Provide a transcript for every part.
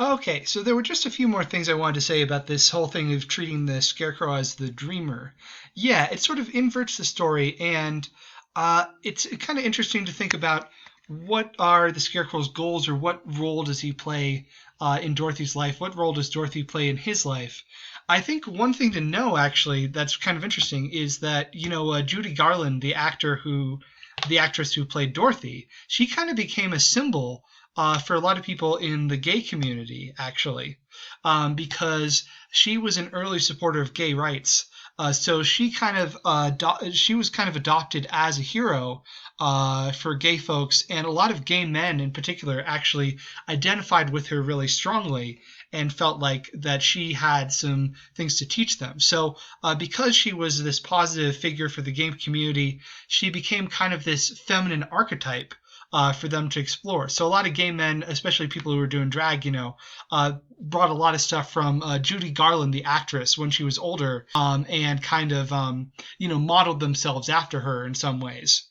Okay, so there were just a few more things I wanted to say about this whole thing of treating the Scarecrow as the dreamer. Yeah, it sort of inverts the story, and it's kind of interesting to think about what are the Scarecrow's goals, or what role does he play in Dorothy's life? What role does Dorothy play in his life? I think one thing to know, actually, that's kind of interesting is that Judy Garland, the actress who played Dorothy, she kind of became a symbol for a lot of people in the gay community, actually, because she was an early supporter of gay rights. So she was kind of adopted as a hero for gay folks, and a lot of gay men in particular actually identified with her really strongly and felt like that she had some things to teach them. So because she was this positive figure for the gay community, she became kind of this feminine archetype for them to explore. So a lot of gay men, especially people who were doing drag, brought a lot of stuff from Judy Garland, the actress, when she was older, and kind of, modeled themselves after her in some ways.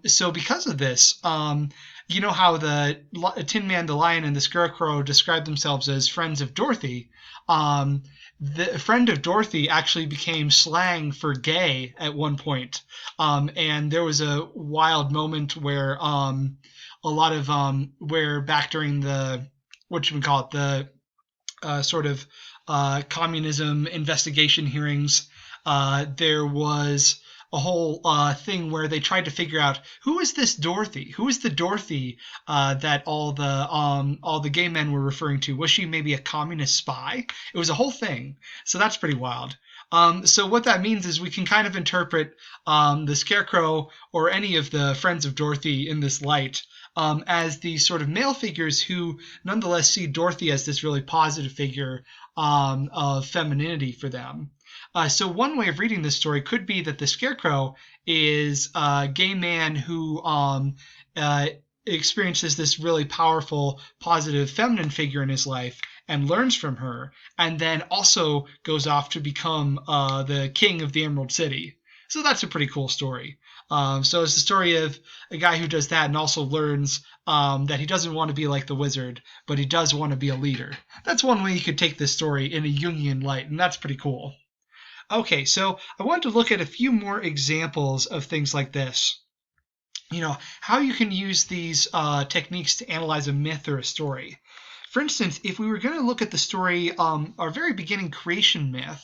So because of this, you know how the Tin Man, the Lion, and the Scarecrow describe themselves as friends of Dorothy. The friend of Dorothy actually became slang for gay at one point. And there was a wild moment where a lot of where back during the what should we call it, the sort of communism investigation hearings, there was a whole thing where they tried to figure out who is this Dorothy? Who is the Dorothy that all the gay men were referring to? Was she maybe a communist spy? It was a whole thing. So that's pretty wild. So what that means is we can kind of interpret the Scarecrow or any of the friends of Dorothy in this light as these sort of male figures who nonetheless see Dorothy as this really positive figure of femininity for them. So one way of reading this story could be that the Scarecrow is a gay man who experiences this really powerful, positive, feminine figure in his life and learns from her, and then also goes off to become the king of the Emerald City. So that's a pretty cool story. So it's the story of a guy who does that and also learns that he doesn't want to be like the wizard, but he does want to be a leader. That's one way you could take this story in a Jungian light, and that's pretty cool. Okay, so I wanted to look at a few more examples of things like this. How you can use these techniques to analyze a myth or a story. For instance, if we were going to look at the story, our very beginning creation myth,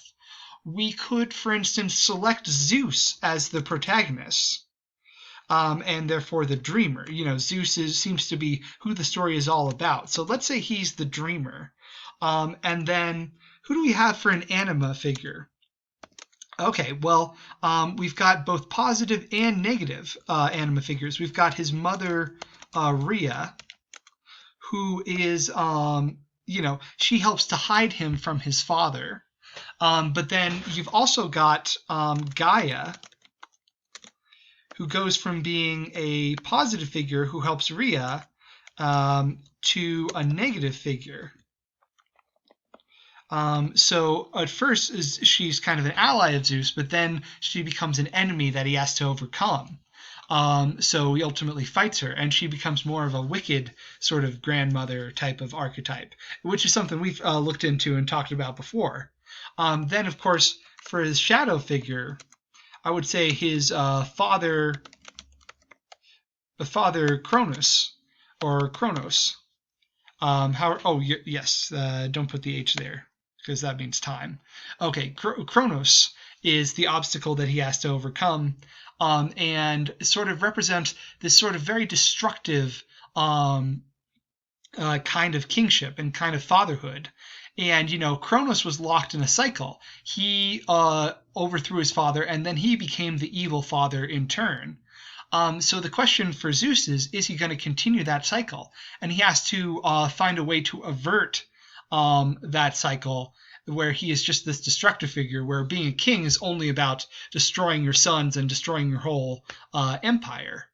we could, for instance, select Zeus as the protagonist, and therefore the dreamer. Zeus seems to be who the story is all about. So let's say he's the dreamer. And then who do we have for an anima figure? Okay, well, we've got both positive and negative anima figures. We've got his mother, Rhea, who is, she helps to hide him from his father. But then you've also got Gaia, who goes from being a positive figure who helps Rhea to a negative figure. So at first she's kind of an ally of Zeus, but then she becomes an enemy that he has to overcome. So he ultimately fights her, and she becomes more of a wicked sort of grandmother type of archetype, which is something we've looked into and talked about before. Then, of course, for his shadow figure, I would say his father Cronus, or Kronos. Yes, don't put the H there, because that means time. Okay, Kronos is the obstacle that he has to overcome, and sort of represents this sort of very destructive kind of kingship and kind of fatherhood. And, Kronos was locked in a cycle. He overthrew his father, and then he became the evil father in turn. So the question for Zeus is he going to continue that cycle? And he has to find a way to avert that cycle, where he is just this destructive figure, where being a king is only about destroying your sons and destroying your whole empire.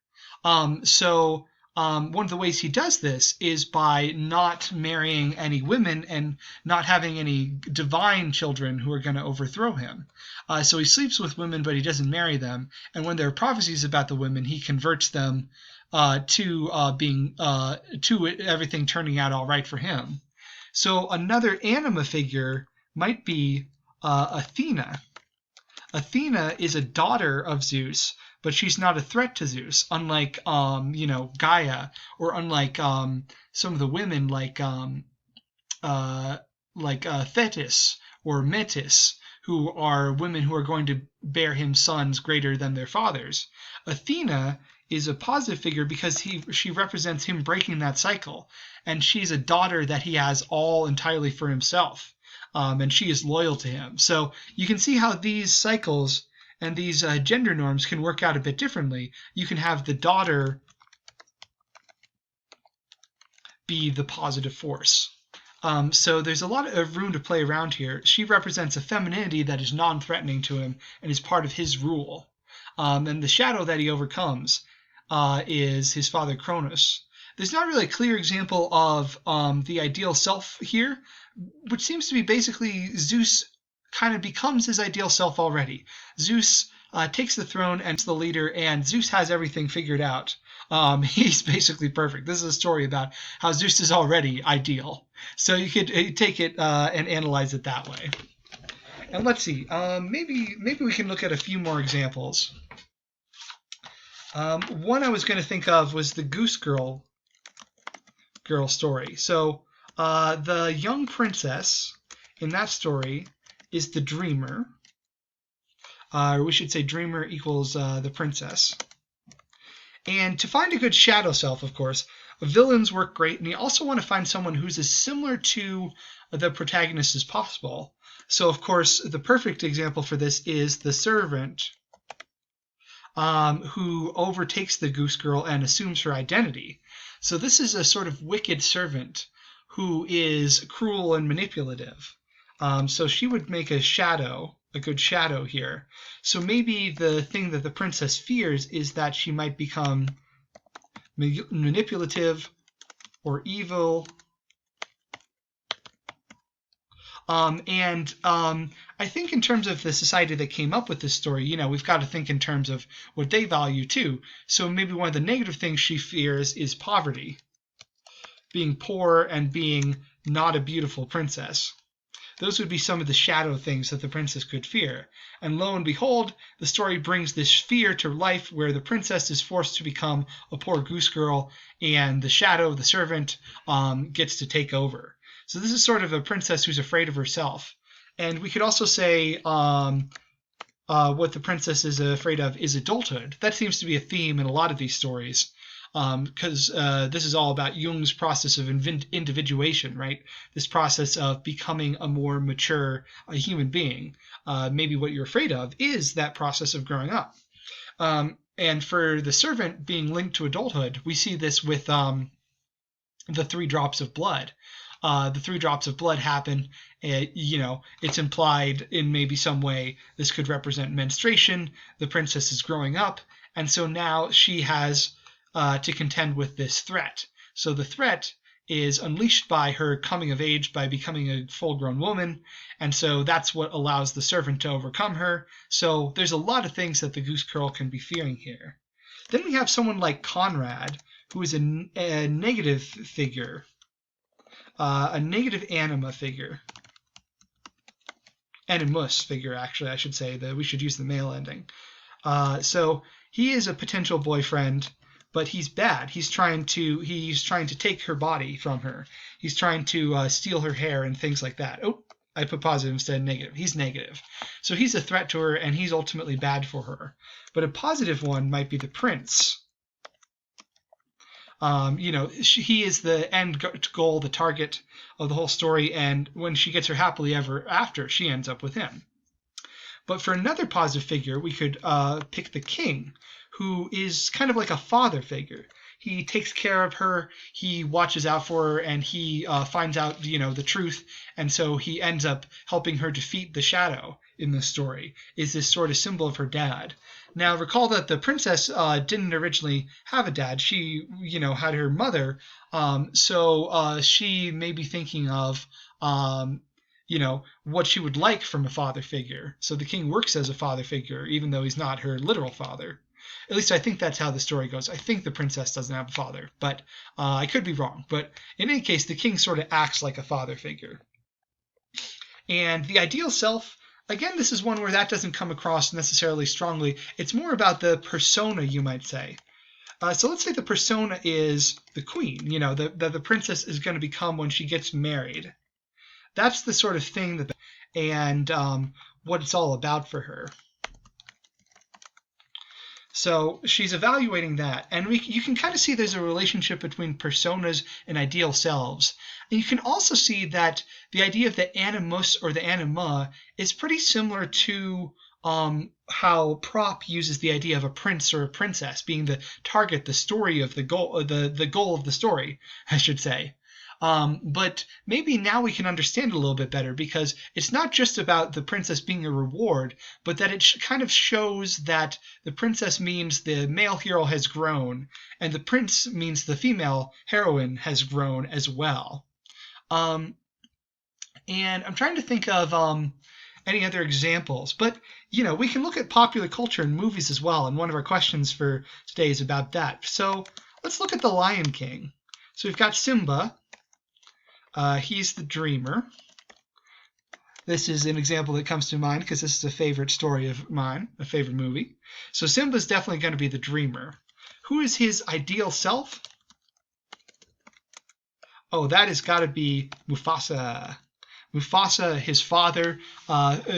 So one of the ways he does this is by not marrying any women and not having any divine children who are going to overthrow him. So he sleeps with women, but he doesn't marry them. And when there are prophecies about the women, he converts them to everything turning out all right for him. So another anima figure might be Athena. Athena is a daughter of Zeus, but she's not a threat to Zeus, unlike Gaia, or unlike some of the women uh, Thetis or Metis, who are women who are going to bear him sons greater than their fathers. Athena is a positive figure because she represents him breaking that cycle, and she's a daughter that he has all entirely for himself, and she is loyal to him. So you can see how these cycles and these gender norms can work out a bit differently. You can have the daughter be the positive force. So there's a lot of room to play around here. She represents a femininity that is non-threatening to him and is part of his rule. And the shadow that he overcomes is his father Cronus. There's not really a clear example of the ideal self here, which seems to be basically Zeus kind of becomes his ideal self already. Zeus takes the throne and is the leader, and Zeus has everything figured out. He's basically perfect. This is a story about how Zeus is already ideal. So you could take it and analyze it that way. And let's see, maybe we can look at a few more examples. One I was going to think of was the Goose Girl story. So the young princess in that story is the dreamer. Or we should say dreamer equals the princess. And to find a good shadow self, of course, villains work great, and you also want to find someone who's as similar to the protagonist as possible. So, of course, the perfect example for this is the servant, who overtakes the Goose Girl and assumes her identity. So this is a sort of wicked servant who is cruel and manipulative. So she would make a good shadow here. So maybe the thing that the princess fears is that she might become manipulative or evil. I think in terms of the society that came up with this story, we've got to think in terms of what they value too. So maybe one of the negative things she fears is poverty, being poor and being not a beautiful princess. Those would be some of the shadow things that the princess could fear. And lo and behold, the story brings this fear to life where the princess is forced to become a poor goose girl, and the shadow, the servant, gets to take over. So this is sort of a princess who's afraid of herself. And we could also say what the princess is afraid of is adulthood. That seems to be a theme in a lot of these stories, because this is all about Jung's process of individuation, right? This process of becoming a more mature human being. Maybe what you're afraid of is that process of growing up. And for the servant being linked to adulthood, we see this with the 3 drops of blood. The 3 drops of blood happen, it's implied in maybe some way this could represent menstruation. The princess is growing up, and so now she has to contend with this threat. So the threat is unleashed by her coming of age, by becoming a full-grown woman, and so that's what allows the servant to overcome her. So there's a lot of things that the Goose Girl can be fearing here. Then we have someone like Conrad, who is a negative figure, a negative anima figure. Animus figure, actually, I should say, that we should use the male ending. So he is a potential boyfriend, but he's bad. He's trying to take her body from her. He's trying to steal her hair and things like that. Oh, I put positive instead of negative. He's negative. So he's a threat to her, and he's ultimately bad for her. But a positive one might be the prince. He is the end goal, the target of the whole story, and when she gets her happily ever after, she ends up with him. But for another positive figure, we could pick the king, who is kind of like a father figure. He takes care of her, he watches out for her, and he finds out, the truth, and so he ends up helping her defeat the shadow in the story, is this sort of symbol of her dad. Now, recall that the princess didn't originally have a dad. She, had her mother, so she may be thinking of, what she would like from a father figure. So the king works as a father figure, even though he's not her literal father. At least I think that's how the story goes. I think the princess doesn't have a father, but I could be wrong. But in any case, the king sort of acts like a father figure. And the ideal self, again, this is one where that doesn't come across necessarily strongly. It's more about the persona, you might say. So let's say the persona is the queen, the princess is going to become when she gets married. That's the sort of thing and what it's all about for her. So she's evaluating that, and you can kind of see there's a relationship between personas and ideal selves. And you can also see that the idea of the animus or the anima is pretty similar to how Prop uses the idea of a prince or a princess being the target, the story of the goal, the goal of the story, I should say. But maybe now we can understand it a little bit better, because it's not just about the princess being a reward, but that it kind of shows that the princess means the male hero has grown, and the prince means the female heroine has grown as well. And I'm trying to think of any other examples, but we can look at popular culture and movies as well, and one of our questions for today is about that. So let's look at The Lion King. So we've got Simba. He's the dreamer. This is an example that comes to mind because this is a favorite story of mine, a favorite movie. So Simba's definitely going to be the dreamer. Who is his ideal self? Oh, that has got to be Mufasa. Mufasa, his father,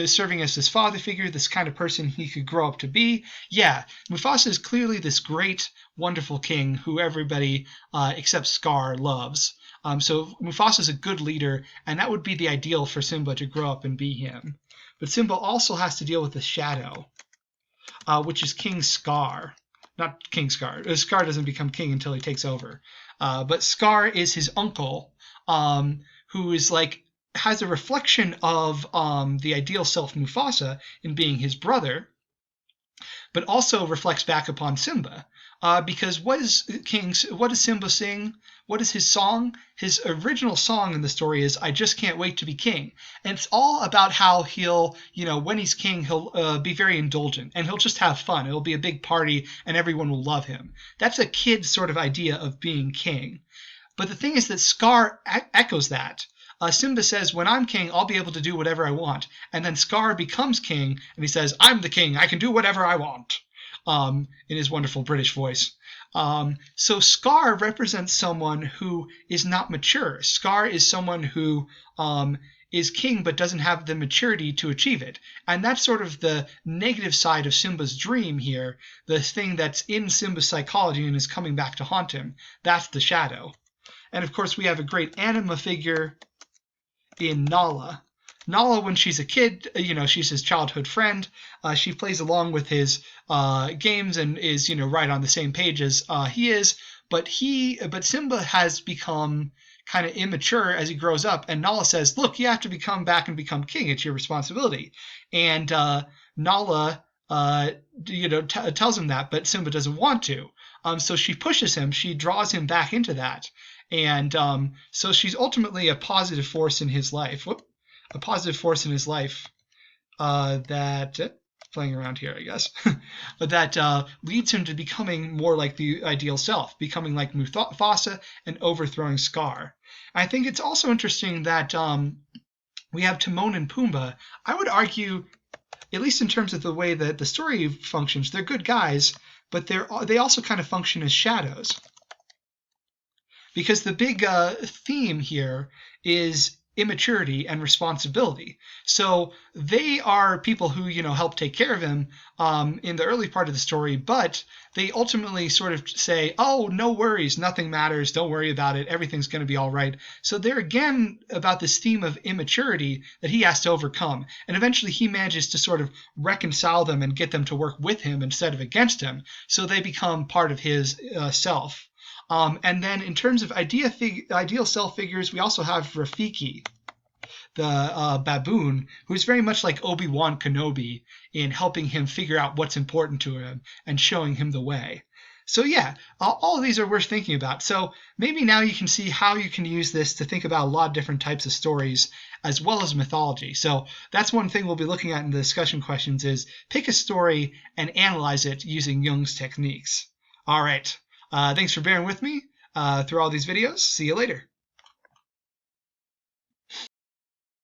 serving as his father figure, this kind of person he could grow up to be. Yeah, Mufasa is clearly this great, wonderful king who everybody except Scar loves. So Mufasa is a good leader, and that would be the ideal for Simba to grow up and be him. But Simba also has to deal with the shadow, which is King Scar. Not King Scar. Scar doesn't become king until he takes over. But Scar is his uncle, who is has a reflection of the ideal self Mufasa in being his brother, but also reflects back upon Simba. Because what does Simba sing? What is his song? His original song in the story is "I Just Can't Wait to Be King," and it's all about how he'll, when he's king, he'll be very indulgent and he'll just have fun. It'll be a big party and everyone will love him. That's a kid's sort of idea of being king. But the thing is that Scar echoes that. Simba says, when I'm king, I'll be able to do whatever I want. And then Scar becomes king, and he says, I'm the king. I can do whatever I want, in his wonderful British voice. So Scar represents someone who is not mature. Scar is someone who is king but doesn't have the maturity to achieve it. And that's sort of the negative side of Simba's dream here, the thing that's in Simba's psychology and is coming back to haunt him. That's the shadow. And of course, we have a great anima figure in Nala. Nala, when she's a kid, she's his childhood friend. She plays along with his games and is, right on the same page as he is. But Simba has become kind of immature as he grows up. And Nala says, look, you have to come back and become king. It's your responsibility. And Nala, tells him that, but Simba doesn't want to. So she pushes him. She draws him back into that. And so she's ultimately a positive force in his life. A positive force in his life that playing around here, I guess, but that leads him to becoming more like the ideal self, becoming like Mufasa and overthrowing Scar. I think it's also interesting that we have Timon and Pumbaa. I would argue, at least in terms of the way that the story functions, they're good guys, but they also kind of function as shadows. Because the big theme here is immaturity and responsibility. So they are people who, help take care of him in the early part of the story, but they ultimately sort of say, oh, no worries, nothing matters, don't worry about it, everything's going to be all right. So they're again about this theme of immaturity that he has to overcome. And eventually he manages to sort of reconcile them and get them to work with him instead of against him. So they become part of his self. And then in terms of ideal self figures, we also have Rafiki, the baboon, who's very much like Obi-Wan Kenobi in helping him figure out what's important to him and showing him the way. So yeah, all of these are worth thinking about. So maybe now you can see how you can use this to think about a lot of different types of stories as well as mythology. So that's one thing we'll be looking at in the discussion questions is pick a story and analyze it using Jung's techniques. All right. Thanks for bearing with me through all these videos. See you later.